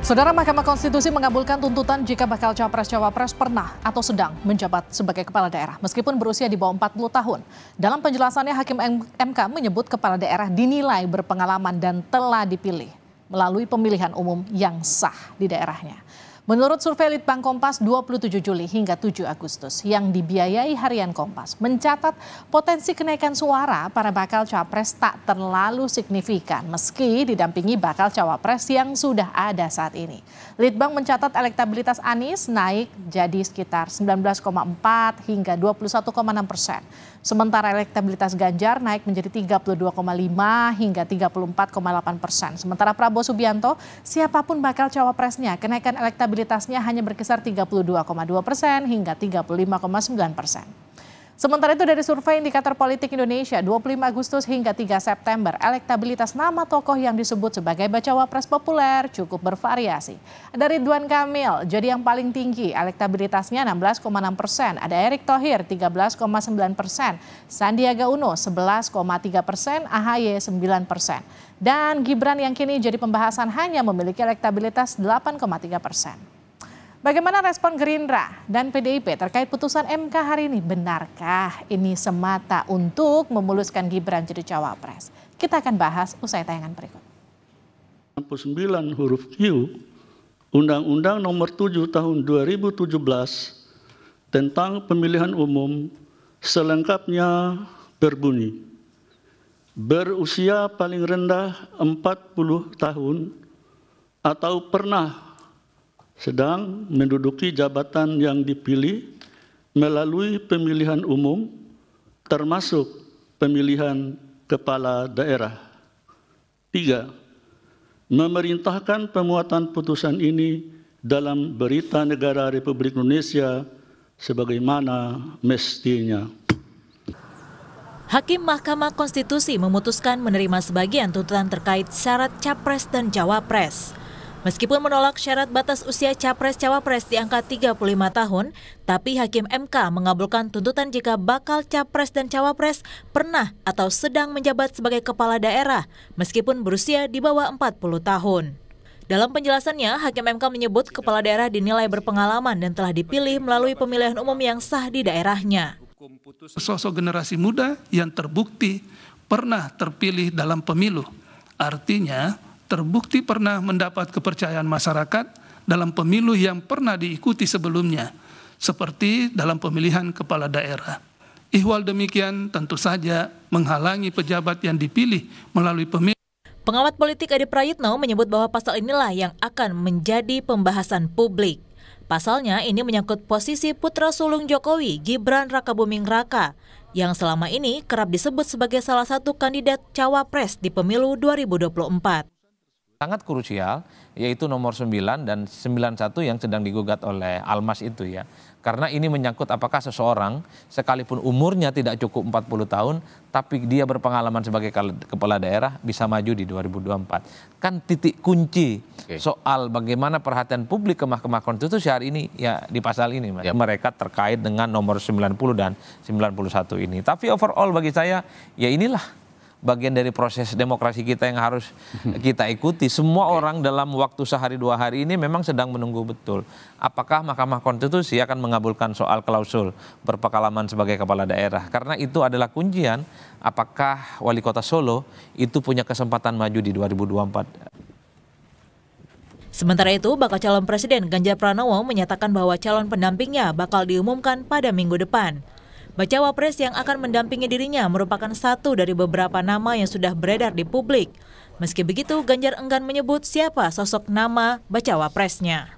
Saudara, Mahkamah Konstitusi mengabulkan tuntutan jika bakal Capres-Cawapres pernah atau sedang menjabat sebagai kepala daerah meskipun berusia di bawah 40 tahun. Dalam penjelasannya, Hakim MK menyebut kepala daerah dinilai berpengalaman dan telah dipilih melalui pemilihan umum yang sah di daerahnya. Menurut survei Litbang Kompas 27 Juli hingga 7 Agustus yang dibiayai Harian Kompas mencatat potensi kenaikan suara para bakal capres tak terlalu signifikan meski didampingi bakal cawapres yang sudah ada saat ini. Litbang mencatat elektabilitas Anies naik jadi sekitar 19,4 hingga 21,6%. Sementara elektabilitas Ganjar naik menjadi 32,5 hingga 34,8%. Sementara Prabowo Subianto, siapapun bakal cawapresnya, kenaikan elektabilitasnya hanya berkisar 32,2% hingga 35,9%. Sementara itu dari survei Indikator Politik Indonesia 25 Agustus hingga 3 September, elektabilitas nama tokoh yang disebut sebagai bacawa pres populer cukup bervariasi. Ada Ridwan Kamil jadi yang paling tinggi, elektabilitasnya 16,6%. Ada Erick Thohir 13,9%, Sandiaga Uno 11,3%, AHY 9%. Dan Gibran yang kini jadi pembahasan hanya memiliki elektabilitas 8,3%. Bagaimana respon Gerindra dan PDIP terkait putusan MK hari ini? Benarkah ini semata untuk memuluskan Gibran jadi cawapres? Kita akan bahas usai tayangan berikut. 9 huruf Q Undang-Undang Nomor 7 Tahun 2017 tentang Pemilihan Umum selengkapnya berbunyi, berusia paling rendah 40 tahun atau pernah sedang menduduki jabatan yang dipilih melalui pemilihan umum termasuk pemilihan kepala daerah. 3. Memerintahkan pemuatan putusan ini dalam Berita Negara Republik Indonesia sebagaimana mestinya. Hakim Mahkamah Konstitusi memutuskan menerima sebagian tuntutan terkait syarat capres dan cawapres. Meskipun menolak syarat batas usia capres-cawapres di angka 35 tahun, tapi Hakim MK mengabulkan tuntutan jika bakal capres dan cawapres pernah atau sedang menjabat sebagai kepala daerah, meskipun berusia di bawah 40 tahun. Dalam penjelasannya, Hakim MK menyebut kepala daerah dinilai berpengalaman dan telah dipilih melalui pemilihan umum yang sah di daerahnya. Sosok generasi muda yang terbukti pernah terpilih dalam pemilu, artinya terbukti pernah mendapat kepercayaan masyarakat dalam pemilu yang pernah diikuti sebelumnya, seperti dalam pemilihan kepala daerah. Ihwal demikian tentu saja menghalangi pejabat yang dipilih melalui pemilu. Pengamat politik Adi Prayitno menyebut bahwa pasal inilah yang akan menjadi pembahasan publik. Pasalnya ini menyangkut posisi putra sulung Jokowi, Gibran Rakabuming Raka, yang selama ini kerap disebut sebagai salah satu kandidat cawapres di pemilu 2024. Sangat krusial, yaitu nomor 9 dan 91 yang sedang digugat oleh Almas itu ya. Karena ini menyangkut apakah seseorang sekalipun umurnya tidak cukup 40 tahun, tapi dia berpengalaman sebagai kepala daerah bisa maju di 2024. Kan titik kunci soal bagaimana perhatian publik ke Mahkamah Konstitusi hari ini ya di pasal ini. Mas. Mereka terkait dengan nomor 90 dan 91 ini. Tapi overall bagi saya ya inilah bagian dari proses demokrasi kita yang harus kita ikuti. Semua orang dalam waktu sehari 2 hari ini memang sedang menunggu betul apakah Mahkamah Konstitusi akan mengabulkan soal klausul berpengalaman sebagai kepala daerah. Karena itu adalah kuncian apakah Wali Kota Solo itu punya kesempatan maju di 2024. Sementara itu, bakal calon presiden Ganjar Pranowo menyatakan bahwa calon pendampingnya bakal diumumkan pada minggu depan. Bacawa pres yang akan mendampingi dirinya merupakan satu dari beberapa nama yang sudah beredar di publik. Meski begitu, Ganjar enggan menyebut siapa sosok nama bacawa presnya.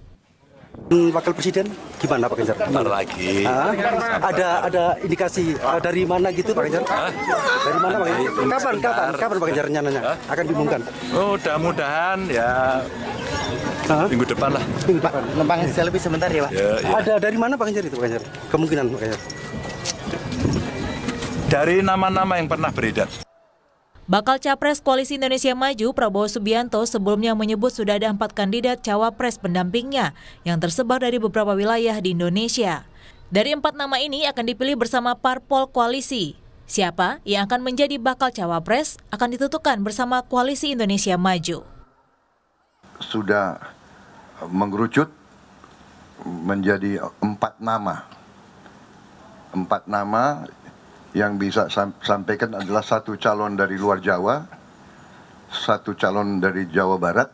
Wakil Presiden gimana Pak Ganjar? Bentar lagi. Ada indikasi dari mana gitu Pak Ganjar? Dari mana Pak Ganjar? Kapan Pak Ganjar nanya akan diumumkan? Mudah-mudahan ya minggu depan lah. Pak, numpang selfie sebentar ya Pak. Ya. Ada dari mana Pak Ganjar itu Pak Ganjar? Kemungkinan Pak Ganjar. Dari nama-nama yang pernah beredar. Bakal Capres Koalisi Indonesia Maju Prabowo Subianto sebelumnya menyebut sudah ada 4 kandidat cawapres pendampingnya yang tersebar dari beberapa wilayah di Indonesia. Dari 4 nama ini akan dipilih bersama parpol koalisi. Siapa yang akan menjadi bakal cawapres akan ditentukan bersama Koalisi Indonesia Maju. Sudah mengerucut menjadi 4 nama. 4 nama yang bisa sampaikan adalah 1 calon dari luar Jawa, 1 calon dari Jawa Barat,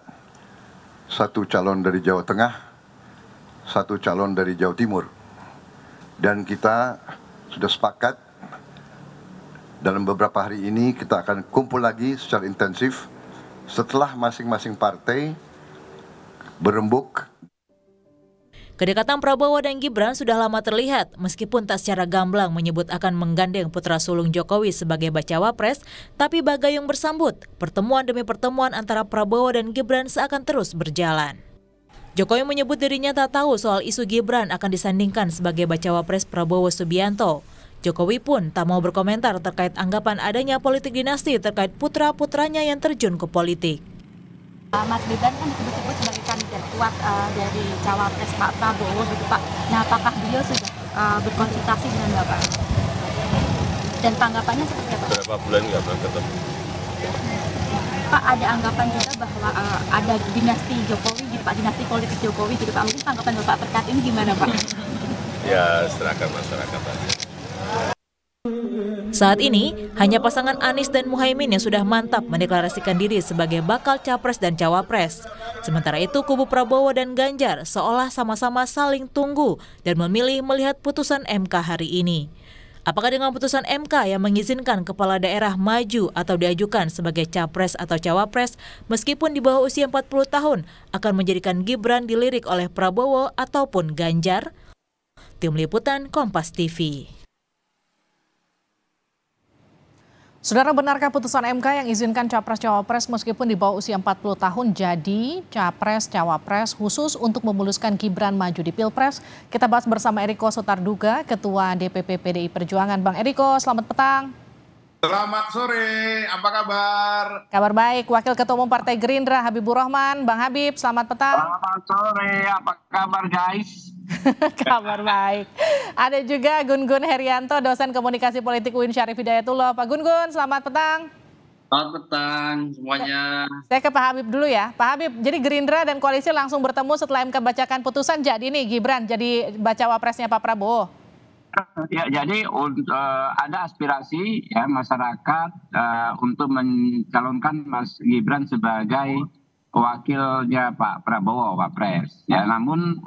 1 calon dari Jawa Tengah, 1 calon dari Jawa Timur. Dan kita sudah sepakat dalam beberapa hari ini kita akan kumpul lagi secara intensif setelah masing-masing partai berembuk. Kedekatan Prabowo dan Gibran sudah lama terlihat, meskipun tak secara gamblang menyebut akan menggandeng putra sulung Jokowi sebagai bacawa pres, tapi bagayung bersambut, pertemuan demi pertemuan antara Prabowo dan Gibran seakan terus berjalan. Jokowi menyebut dirinya tak tahu soal isu Gibran akan disandingkan sebagai bacawa pres Prabowo Subianto. Jokowi pun tak mau berkomentar terkait anggapan adanya politik dinasti terkait putra-putranya yang terjun ke politik. Mas Gibran kan disebut-sebut sebagai kandidat kuat dari cawapres Pak Prabowo gitu Pak. Nah, apakah beliau sudah berkonsultasi dengan Bapak? Dan tanggapannya seperti apa? Berapa bulan nggak pernah ketemu? Pak, ada anggapan juga bahwa ada dinasti Jokowi gitu Pak, dinasti politik Jokowi gitu Pak. Mungkin tanggapan Bapak terkait ini gimana Pak? Ya, serahkan masyarakat aja. Saat ini, hanya pasangan Anies dan Muhaimin yang sudah mantap mendeklarasikan diri sebagai bakal capres dan cawapres. Sementara itu, kubu Prabowo dan Ganjar seolah sama-sama saling tunggu dan memilih melihat putusan MK hari ini. Apakah dengan putusan MK yang mengizinkan kepala daerah maju atau diajukan sebagai capres atau cawapres meskipun di bawah usia 40 tahun akan menjadikan Gibran dilirik oleh Prabowo ataupun Ganjar? Tim Liputan Kompas TV. Saudara, benarkah putusan MK yang izinkan capres-cawapres meskipun di bawah usia 40 tahun jadi capres-cawapres khusus untuk memuluskan Gibran maju di Pilpres? Kita bahas bersama Eriko Sotarduga, Ketua DPP PDI Perjuangan. Bang Eriko, selamat petang. Selamat sore, apa kabar? Kabar baik, Wakil Ketua Umum Partai Gerindra Habibur Rahman. Bang Habib, selamat petang. Selamat sore, apa kabar guys? Kabar baik. Ada juga Gun-Gun Herianto, dosen komunikasi politik UIN Syarif Hidayatullah. Pak Gun-Gun, selamat petang. Selamat petang semuanya. Saya ke Pak Habib dulu ya. Pak Habib, jadi Gerindra dan koalisi langsung bertemu setelah MK bacakan putusan, jadi nih Gibran jadi bacawa presnya Pak Prabowo. Ya, jadi ada aspirasi ya masyarakat untuk mencalonkan Mas Gibran sebagai wakilnya Pak Prabowo, Pak Pres. Ya, namun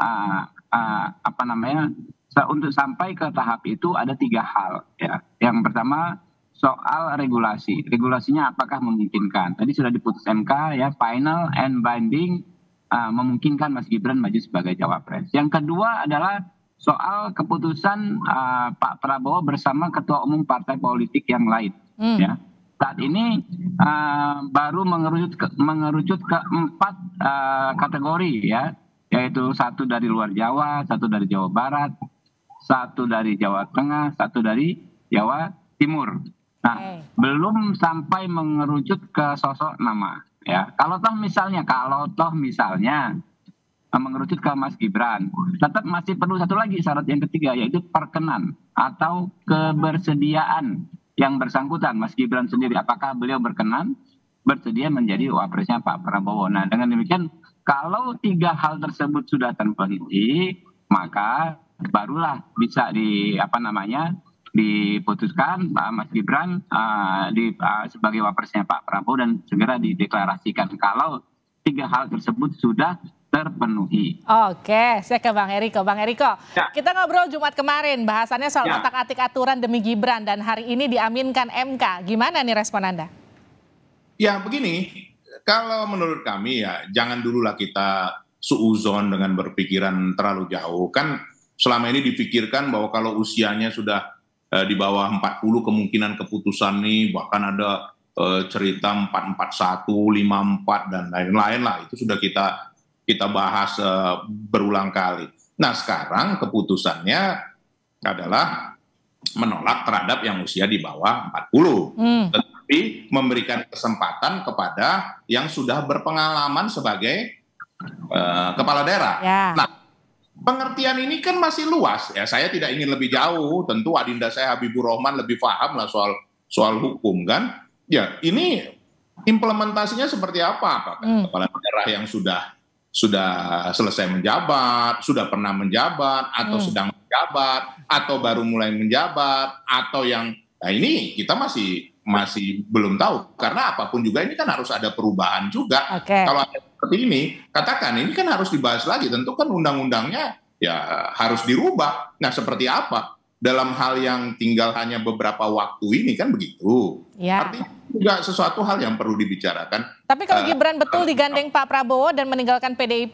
untuk sampai ke tahap itu ada 3 hal ya. Yang pertama soal regulasi. Regulasinya apakah memungkinkan? Tadi sudah diputus MK ya, final and binding memungkinkan Mas Gibran maju sebagai cawapres. Yang kedua adalah soal keputusan Pak Prabowo bersama ketua umum partai politik yang lain. Ya. Saat ini baru mengerucut ke 4 kategori ya, yaitu 1 dari luar Jawa, 1 dari Jawa Barat, 1 dari Jawa Tengah, 1 dari Jawa Timur. Nah, belum sampai mengerucut ke sosok nama. Ya, kalau toh misalnya mengerucut ke Mas Gibran, tetap masih perlu 1 lagi syarat yang ketiga, yaitu perkenan atau kebersediaan yang bersangkutan Mas Gibran sendiri. Apakah beliau bersedia menjadi wapresnya Pak Prabowo? Nah, dengan demikian kalau 3 hal tersebut sudah terpenuhi, maka barulah bisa diputuskan Mas Gibran sebagai wapresnya Pak Prabowo dan segera dideklarasikan kalau 3 hal tersebut sudah terpenuhi. Oke, saya ke Bang Eriko. Bang Eriko, ya. Kita ngobrol Jumat kemarin, bahasannya soal otak-atik aturan demi Gibran dan hari ini diaminkan MK. Gimana nih respon Anda? Ya begini, kalau menurut kami ya jangan dululah kita suuzon dengan berpikiran terlalu jauh. Kan selama ini dipikirkan bahwa kalau usianya sudah di bawah 40 kemungkinan keputusan nih, bahkan ada cerita 441, 54 dan lain-lain lah. Itu sudah kita bahas berulang kali. Nah sekarang keputusannya adalah menolak terhadap yang usia di bawah 40. Tetapi memberikan kesempatan kepada yang sudah berpengalaman sebagai kepala daerah. Ya. Nah pengertian ini kan masih luas ya. Saya tidak ingin lebih jauh. Tentu adinda saya Habibur Rahman lebih paham lah soal hukum kan. Ya ini implementasinya seperti apa? Apakah kepala daerah yang sudah sudah selesai menjabat, sudah pernah menjabat, atau sedang menjabat, atau baru mulai menjabat, atau yang nah ini kita masih belum tahu, karena apapun juga ini kan harus ada perubahan juga. Kalau ada seperti ini, katakan ini kan harus dibahas lagi, tentu kan undang-undangnya ya harus dirubah. Nah, seperti apa dalam hal yang tinggal hanya beberapa waktu ini kan begitu. Artinya juga sesuatu hal yang perlu dibicarakan. Tapi kalau Gibran betul digandeng Pak Prabowo dan meninggalkan PDIP,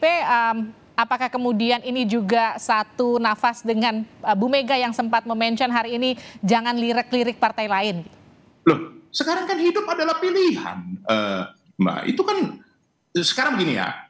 apakah kemudian ini juga satu nafas dengan Bu Mega yang sempat mention hari ini jangan lirik-lirik partai lain? Loh, sekarang kan hidup adalah pilihan, Mbak. Itu kan sekarang begini ya.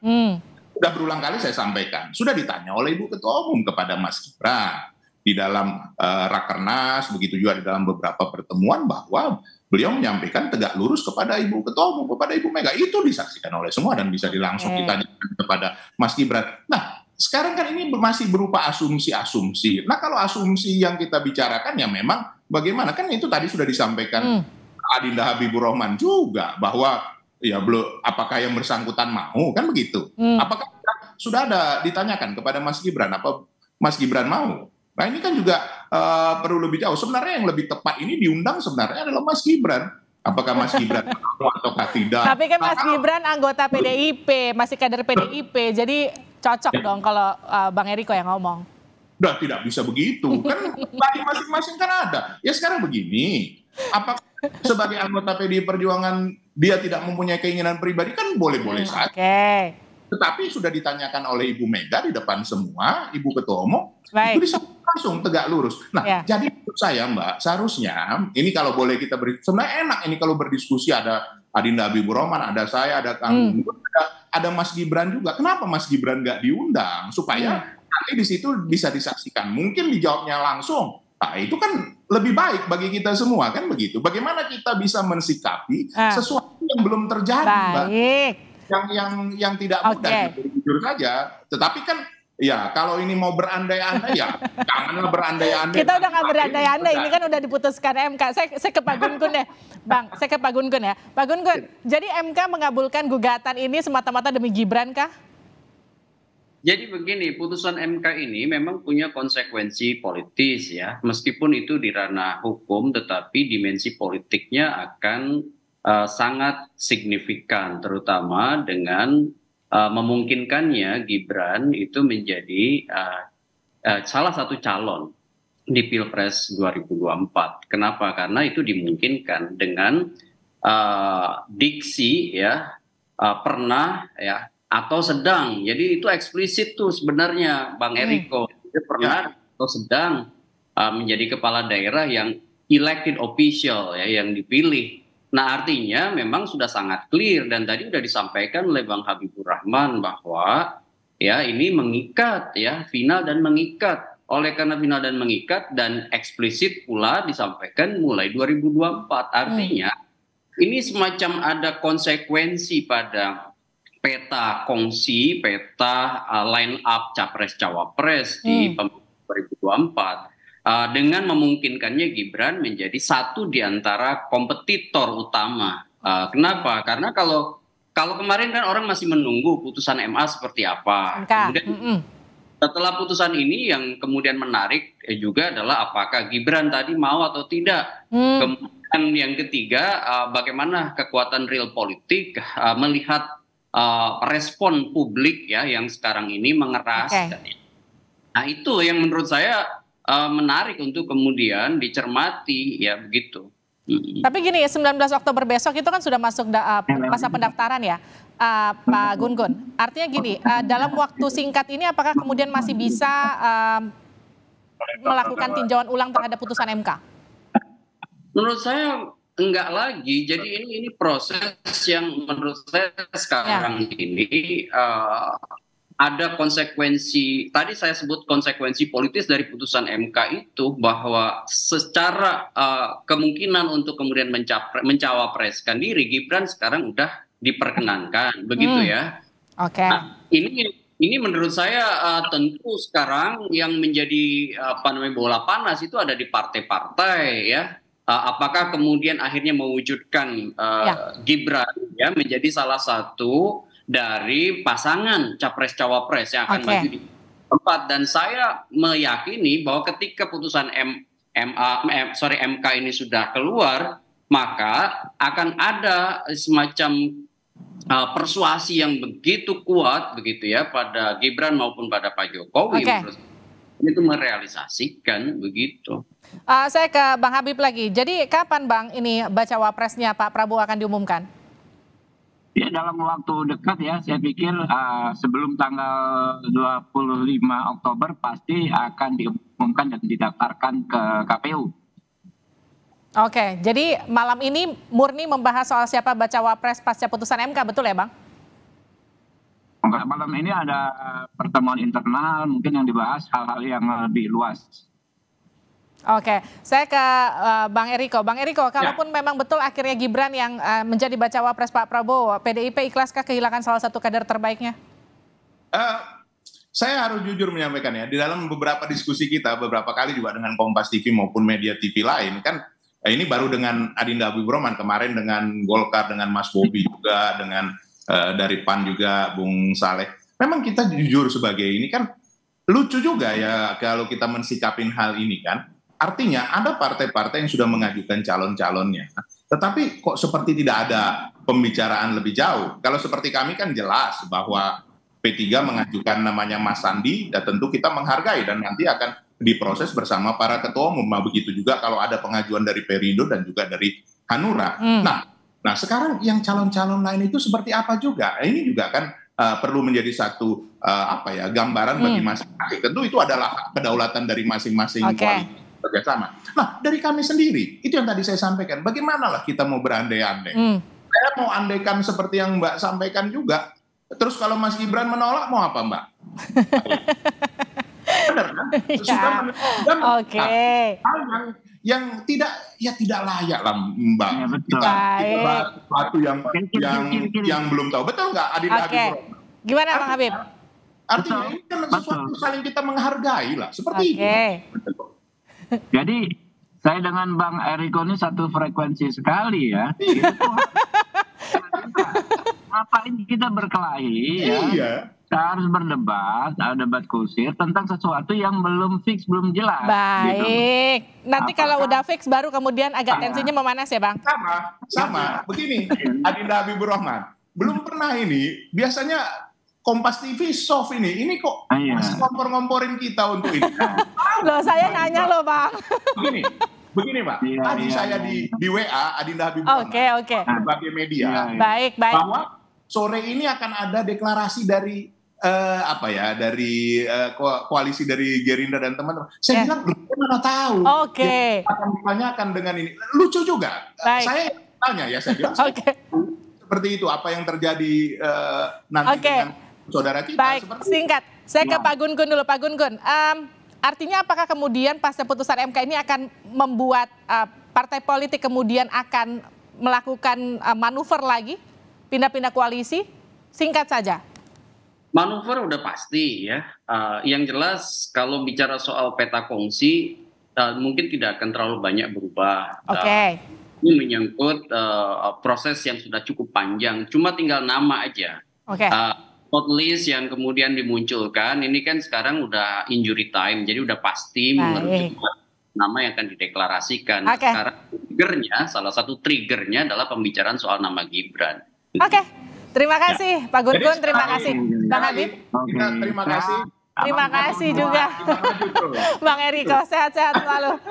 Sudah berulang kali saya sampaikan, sudah ditanya oleh Ibu Ketua Umum kepada Mas Gibran di dalam Rakernas, begitu juga di dalam beberapa pertemuan bahwa beliau menyampaikan tegak lurus kepada Ibu Ketua Umum, kepada Ibu Mega. Itu disaksikan oleh semua dan bisa langsung ditanyakan kepada Mas Gibran. Nah, sekarang kan ini masih berupa asumsi-asumsi. Nah, kalau asumsi yang kita bicarakan ya memang bagaimana, kan itu tadi sudah disampaikan Adinda Habibur Rahman juga bahwa ya belum, apakah yang bersangkutan mau, kan begitu. Apakah sudah ada ditanyakan kepada Mas Gibran, apa Mas Gibran mau? Nah, ini kan juga perlu lebih jauh. Sebenarnya yang lebih tepat ini diundang sebenarnya adalah Mas Gibran. Apakah Mas Gibran mau ataukah tidak? Tapi kan Mas Gibran anggota PDIP, masih kader PDIP, jadi cocok dong kalau Bang Eriko yang ngomong. Udah tidak bisa begitu, kan bagi masing-masing kan ada. Ya sekarang begini, apakah sebagai anggota PDI Perjuangan dia tidak mempunyai keinginan pribadi, kan boleh-boleh saja. Tetapi sudah ditanyakan oleh Ibu Mega di depan semua, Ibu Ketua Umum, itu bisa langsung tegak lurus. Nah, jadi menurut saya Mbak, seharusnya ini kalau boleh kita sebenarnya enak ini kalau berdiskusi, ada Adinda Habibur Rahman, ada saya, ada Kang ada Mas Gibran juga. Kenapa Mas Gibran nggak diundang? Supaya nanti di situ bisa disaksikan. Mungkin dijawabnya langsung. Nah, itu kan lebih baik bagi kita semua, kan begitu. Bagaimana kita bisa mensikapi sesuatu yang belum terjadi, Mbak? Yang tidak mudah, jujur saja. Tetapi kan ya kalau ini mau berandai-andai ya janganlah berandai-andai. Kita udah nggak berandai-andai, ini kan udah diputuskan MK. Saya ke Pak Gun Gun deh, Bang. Saya ke Pak Gun Gun ya. Pak Gun Gun, jadi MK mengabulkan gugatan ini semata-mata demi Gibran kah? Jadi begini, putusan MK ini memang punya konsekuensi politis ya. Meskipun itu di ranah hukum, tetapi dimensi politiknya akan sangat signifikan, terutama dengan memungkinkannya Gibran itu menjadi salah satu calon di Pilpres 2024. Kenapa? Karena itu dimungkinkan dengan diksi ya pernah ya atau sedang. Jadi itu eksplisit tuh sebenarnya Bang Eriko. Dia pernah atau sedang menjadi kepala daerah yang elected official ya, yang dipilih. Nah, artinya memang sudah sangat clear dan tadi sudah disampaikan oleh Bang Habibur Rahman bahwa ya ini mengikat ya, final dan mengikat. Oleh karena final dan mengikat dan eksplisit pula disampaikan mulai 2024. Artinya ini semacam ada konsekuensi pada peta kongsi, peta line up capres-cawapres di pemilu 2024. Dengan memungkinkannya Gibran menjadi satu di antara kompetitor utama. Kenapa? Karena kalau kemarin kan orang masih menunggu putusan MA seperti apa. Kemudian setelah putusan ini yang kemudian menarik juga adalah apakah Gibran tadi mau atau tidak. Kemudian yang ketiga, bagaimana kekuatan real politik melihat respon publik ya yang sekarang ini mengeras. Nah, itu yang menurut saya menarik untuk kemudian dicermati ya begitu. Tapi gini ya, 19 Oktober besok itu kan sudah masuk masa pendaftaran ya, Pak Gun Gun. Artinya gini, dalam waktu singkat ini apakah kemudian masih bisa melakukan tinjauan ulang terhadap putusan MK? Menurut saya enggak lagi. Jadi ini proses yang menurut saya sekarang ini ada konsekuensi, tadi saya sebut konsekuensi politis dari putusan MK itu, bahwa secara kemungkinan untuk kemudian mencawapreskan diri, Gibran sekarang udah diperkenankan, begitu ya. Nah, ini menurut saya tentu sekarang yang menjadi bola panas itu ada di partai-partai ya. Apakah kemudian akhirnya mewujudkan Gibran ya menjadi salah satu dari pasangan capres-cawapres yang akan maju di tempat. Dan saya meyakini bahwa ketika putusan MK ini sudah keluar, maka akan ada semacam persuasi yang begitu kuat begitu ya pada Gibran maupun pada Pak Jokowi itu merealisasikan begitu. Saya ke Bang Habib lagi. Jadi kapan Bang ini bacawa presnya Pak Prabowo akan diumumkan? Ya dalam waktu dekat ya, saya pikir sebelum tanggal 25 Oktober pasti akan diumumkan dan didaftarkan ke KPU. Oke, jadi malam ini murni membahas soal siapa bacawa pres pasca putusan MK, betul ya Bang? Malam ini ada pertemuan internal, mungkin yang dibahas hal-hal yang lebih luas. Oke, saya ke Bang Eriko. Bang Eriko, kalaupun memang betul akhirnya Gibran yang menjadi bacawa pres Pak Prabowo, PDIP ikhlaskah kehilangan salah satu kader terbaiknya? Saya harus jujur menyampaikan ya, di dalam beberapa diskusi kita, beberapa kali juga dengan Kompas TV maupun media TV lain, kan ini baru dengan Adinda Habibur Rahman, kemarin dengan Golkar, dengan Mas Bobi juga, dengan dari PAN juga Bung Saleh. Memang kita jujur sebagai ini kan lucu juga ya kalau kita mensikapin hal ini kan. Artinya ada partai-partai yang sudah mengajukan calon-calonnya. Tetapi kok seperti tidak ada pembicaraan lebih jauh. Kalau seperti kami kan jelas bahwa P3 mengajukan namanya Mas Sandi, dan tentu kita menghargai dan nanti akan diproses bersama para ketua umum. Begitu juga kalau ada pengajuan dari Perindo dan juga dari Hanura. Nah sekarang yang calon-calon lain itu seperti apa juga? Ini juga kan perlu menjadi satu gambaran bagi masing-masing. Tentu itu adalah kedaulatan dari masing-masing koalisi bekerjasama. Nah dari kami sendiri itu yang tadi saya sampaikan. Bagaimana lah kita mau berandai-andai? Saya mau andaikan seperti yang Mbak sampaikan juga. Terus kalau Mas Gibran menolak mau apa Mbak? Benar kan? Yang tidak layak lah Mbak. Kita bahas sesuatu yang belum tahu. Betul nggak Adinda Habibur? Gimana Bang Habib? Artinya ini kan sesuatu saling kita menghargai lah. Seperti itu. Jadi saya dengan Bang Eriko ini satu frekuensi sekali ya. Ngapain kita berkelahi ya? Kita harus berdebat, ada debat kusir tentang sesuatu yang belum fix, belum jelas. Baik. Gitu. Nanti kalau udah fix baru kemudian agak tensinya memanas ya Bang? Sama. Begini, Adinda Habibur Rahman. Belum pernah ini, biasanya Kompas TV soft ini kok masih ngompor-ngomporin kita untuk ini. Loh saya nanya loh Bang. Begini Pak, tadi saya di WA Adinda Habibur Rahman sebagai media. Baik. Bahwa sore ini akan ada deklarasi dari koalisi dari Gerindra dan teman-teman. Saya bilang mana tahu. Akan ditanyakan dengan ini. Lucu juga. Saya tanya ya, saya bilang seperti itu apa yang terjadi nanti dengan saudara kita. Baik, singkat. Saya ke Pak Gun-Gun dulu. Pak Gun-Gun, artinya apakah kemudian pasca putusan MK ini akan membuat partai politik kemudian akan melakukan manuver lagi, pindah-pindah koalisi? Singkat saja. Manuver udah pasti ya. Yang jelas kalau bicara soal peta kongsi mungkin tidak akan terlalu banyak berubah. Ini menyangkut proses yang sudah cukup panjang. Cuma tinggal nama aja. Hot list yang kemudian dimunculkan ini kan sekarang udah injury time, jadi udah pasti mengerucut nama yang akan dideklarasikan. Sekarang salah satu triggernya adalah pembicaraan soal nama Gibran. Terima kasih Pak Gun-Gun, terima kasih Bang Habib. Terima kasih. Terima kasih juga Bang Eriko, sehat-sehat selalu.